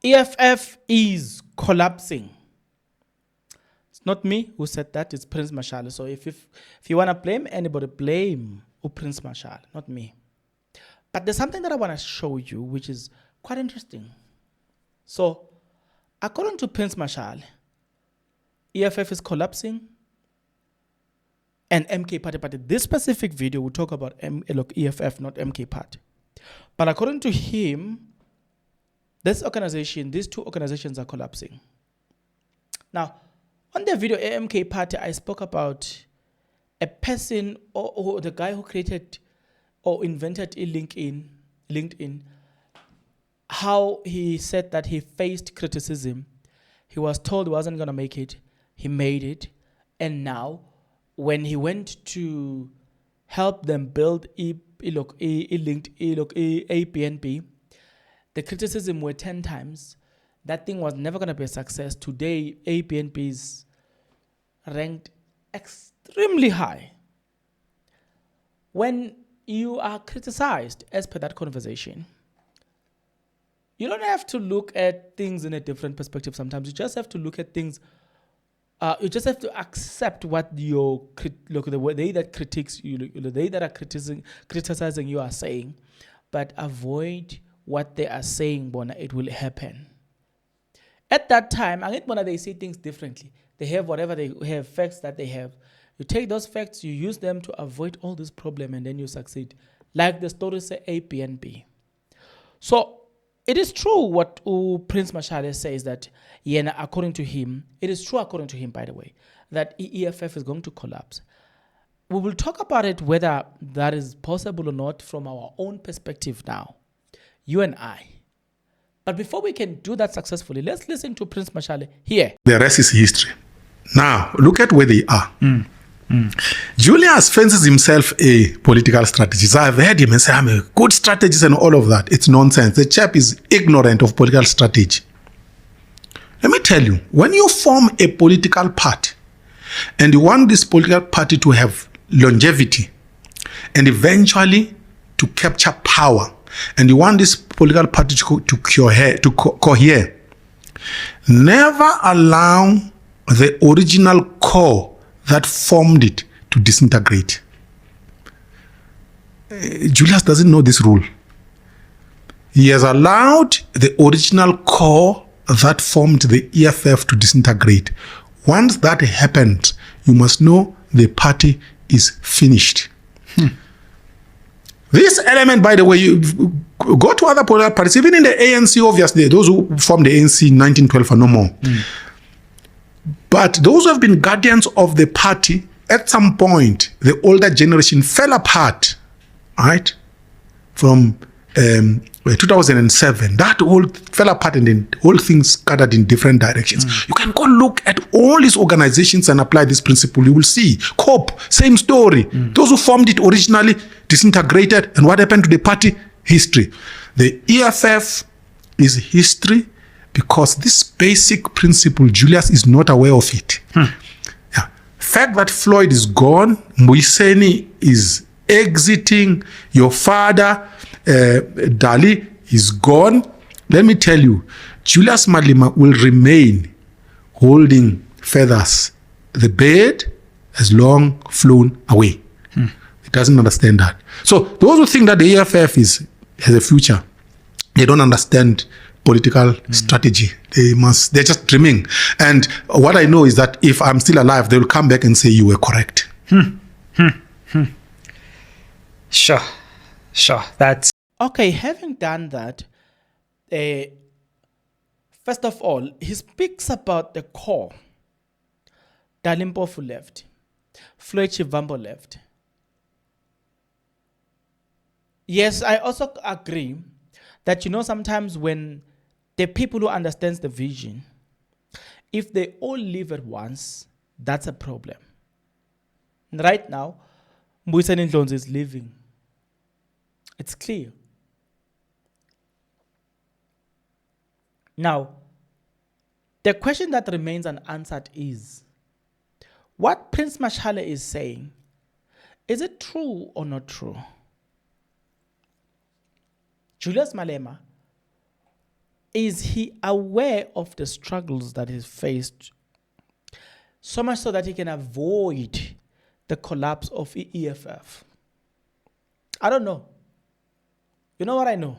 EFF is collapsing. It's not me who said that, it's Prince Mashale. So if you want to blame anybody, blame Prince Mashale, not me. But there's something that I want to show you, which is quite interesting. So, according to Prince Mashale, EFF is collapsing and MK Party. But this specific video will talk about EFF, not MK Party. But according to him, these two organizations are collapsing. Now, on the video AMK Party, I spoke about a person or the guy who created or invented LinkedIn, how he said that he faced criticism. He was told he wasn't going to make it. He made it. And now, when he went to help them build APNB, the criticism were 10 times. That thing was never going to be a success. Today, APNB is ranked extremely high. When you are criticized, as per that conversation, you don't have to look at things in a different perspective sometimes. You just have to look at things, you just have to accept what the way that critics you, they that are criticizing you are saying, but avoid what they are saying, Bona, it will happen. At that time, they say things differently. They have whatever they have, facts that they have. You take those facts, you use them to avoid all this problem, and then you succeed. Like the story say APNB. So it is true what Prince Mashale says, that according to him, it is true according to him, by the way, that EFF is going to collapse. We will talk about it, whether that is possible or not, from our own perspective now, you and I. But before we can do that successfully, let's listen to Prince Mashale here. The rest is history. Now, look at where they are. Julius fancies himself a political strategist. I've heard him and say, I'm a good strategist and all of that. It's nonsense. The chap is ignorant of political strategy. Let me tell you, when you form a political party and you want this political party to have longevity and eventually to capture power, and you want this political party to cohere, never allow the original core that formed it to disintegrate. Julius doesn't know this rule. He has allowed the original core that formed the EFF to disintegrate. Once that happens, you must know the party is finished. This element, by the way, you go to other political parties, even in the ANC, obviously, those who formed the ANC in 1912 are no more. But those who have been guardians of the party, at some point, the older generation fell apart, right? From 2007, that all fell apart and then all things scattered in different directions. You can go look at all these organizations and apply this principle. You will see. COPE, same story. Those who formed it originally disintegrated, and what happened to the party? History. The EFF is history because this basic principle, Julius is not aware of it. Yeah. Fact that Floyd is gone, Muyiseni is exiting, your father, Dali, is gone. Let me tell you, Julius Malema will remain holding feathers. The bird has long flown away. He doesn't understand that. So those who think that the EFF has a future, they don't understand political strategy. They're just dreaming. And what I know is that if I'm still alive, they will come back and say you were correct. Sure. That's Okay, having done that, first of all, he speaks about the core. Dalimpofu left. Floyd Chivambo left. Yes, I also agree that, sometimes when the people who understands the vision, if they all leave at once, that's a problem. Right now, Mbuyiseni Ndlozi is leaving. It's clear. Now, the question that remains unanswered is, what Prince Mashale is saying, is it true or not true? Julius Malema is he aware of the struggles that he's faced, so much so that he can avoid the collapse of EFF? I don't know. You know what I know?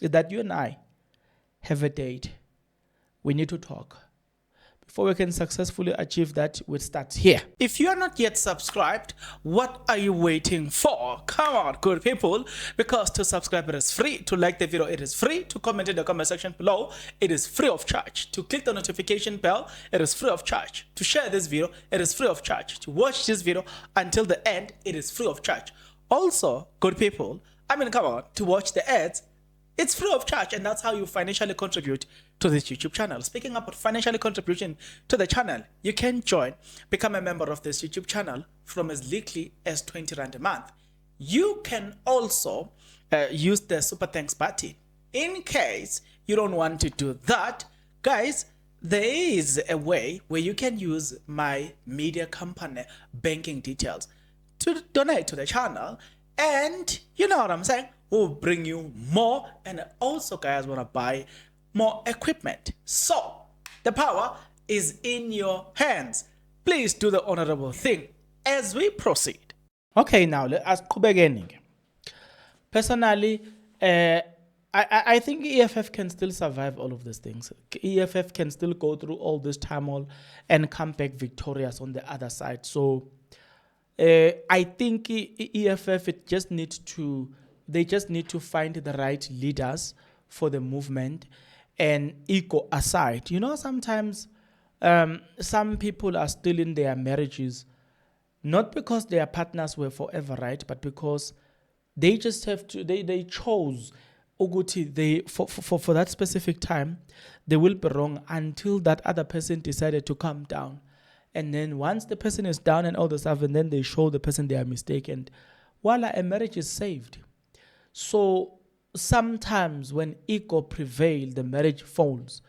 Is that you and I have a date. We need to talk. Before we can successfully achieve that, we start here. If you are not yet subscribed, what are you waiting for? Come on, good people. Because to subscribe, it is free. To like the video, it is free. To comment in the comment section below, it is free of charge. To click the notification bell, it is free of charge. To share this video, it is free of charge. To watch this video until the end, it is free of charge. Also, good people, come on, to watch the ads, it's free of charge, and that's how you financially contribute to this YouTube channel. Speaking about financially contribution to the channel, you can become a member of this YouTube channel from as little as 20 Rand a month. You can also use the super thanks button. In case you don't want to do that, guys, there is a way where you can use my media company banking details to donate to the channel, and you know what I'm saying, we'll bring you more, and also guys want to buy more equipment. So the power is in your hands. Please do the honorable thing as we proceed. Okay, now let us go again. Personally, I think EFF can still survive all of these things. EFF can still go through all this turmoil and come back victorious on the other side. So I think EFF they just need to find the right leaders for the movement, and ego aside. You know, sometimes some people are still in their marriages, not because their partners were forever right, but because they just have to, they chose Uguti, for that specific time, they will be wrong until that other person decided to calm down. And then once the person is down and all the stuff, and then they show the person their mistake, and voila, a marriage is saved. So sometimes when ego prevails, the marriage falls.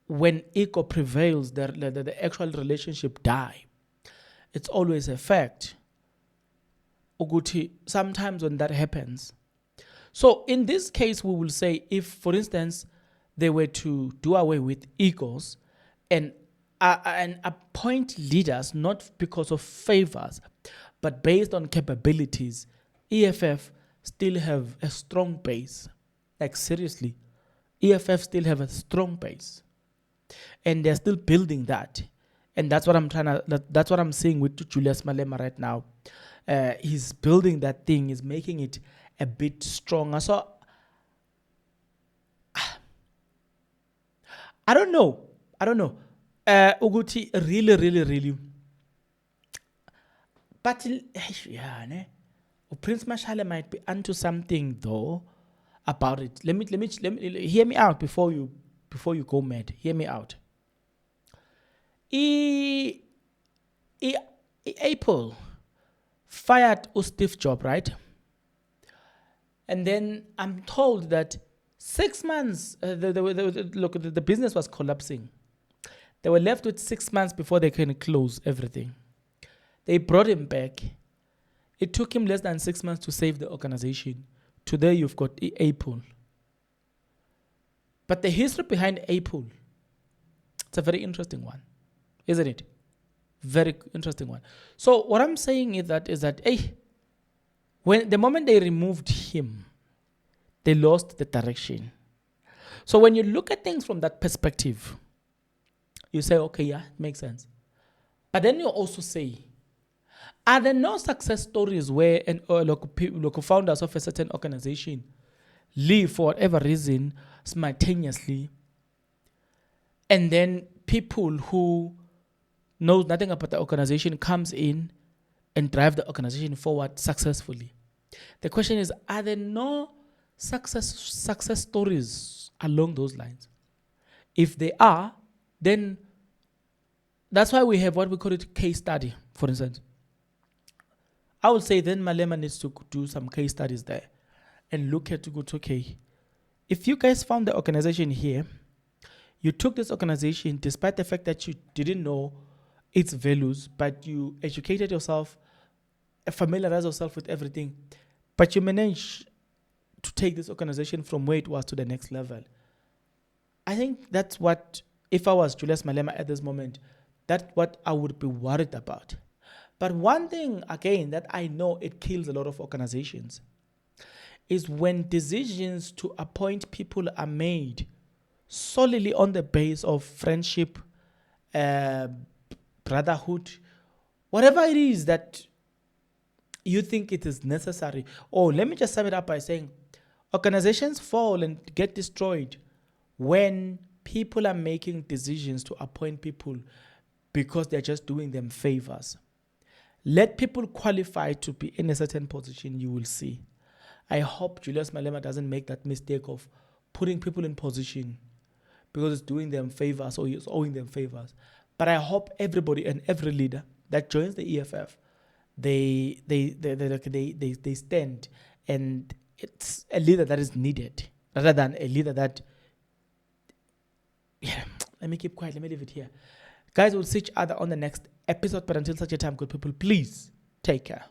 When ego prevails, the actual relationship die. It's always a fact. Uguti, sometimes when that happens. So in this case, we will say, if, for instance, they were to do away with egos and appoint leaders, not because of favors, but based on capabilities, EFF still have a strong base. Like seriously, EFF still have a strong base, and they're still building that. And that's what that's what I'm seeing with Julius Malema right now. He's building that thing, is making it a bit stronger. So I don't know. Uguti, really. But yeah, Prince Mashale might be onto something though about it. Let me hear me out before you go mad. Hear me out. Apple fired Steve Jobs, right? And then I'm told that 6 months, the business was collapsing. They were left with 6 months before they can close everything. They brought him back. It took him less than 6 months to save the organization. Today you've got Apple. But the history behind Apple, it's a very interesting one, isn't it? Very interesting one. So what I'm saying is that when the moment they removed him, they lost the direction. So when you look at things from that perspective, you say, okay, yeah, it makes sense. But then you also say, are there no success stories where local founders of a certain organization leave for whatever reason simultaneously, and then people who know nothing about the organization comes in and drive the organization forward successfully? The question is, are there no success stories along those lines? If they are, then that's why we have what we call it case study, for instance. I would say then Malema needs to do some case studies there and look at okay, if you guys found the organization here, you took this organization despite the fact that you didn't know its values, but you educated yourself, familiarized yourself with everything, but you managed to take this organization from where it was to the next level. I think that's what, if I was Julius Malema at this moment, that's what I would be worried about. But one thing, again, that I know it kills a lot of organizations is when decisions to appoint people are made solely on the base of friendship, brotherhood, whatever it is that you think it is necessary. Or let me just sum it up by saying organizations fall and get destroyed when people are making decisions to appoint people because they're just doing them favors. Let people qualify to be in a certain position, you will see. I hope Julius Malema doesn't make that mistake of putting people in position because it's doing them favors or it's owing them favors. But I hope everybody and every leader that joins the EFF, they stand, and it's a leader that is needed rather than a leader that, yeah, let me keep quiet, let me leave it here. Guys, we'll see each other on the next episode, but until such a time, good people, please take care.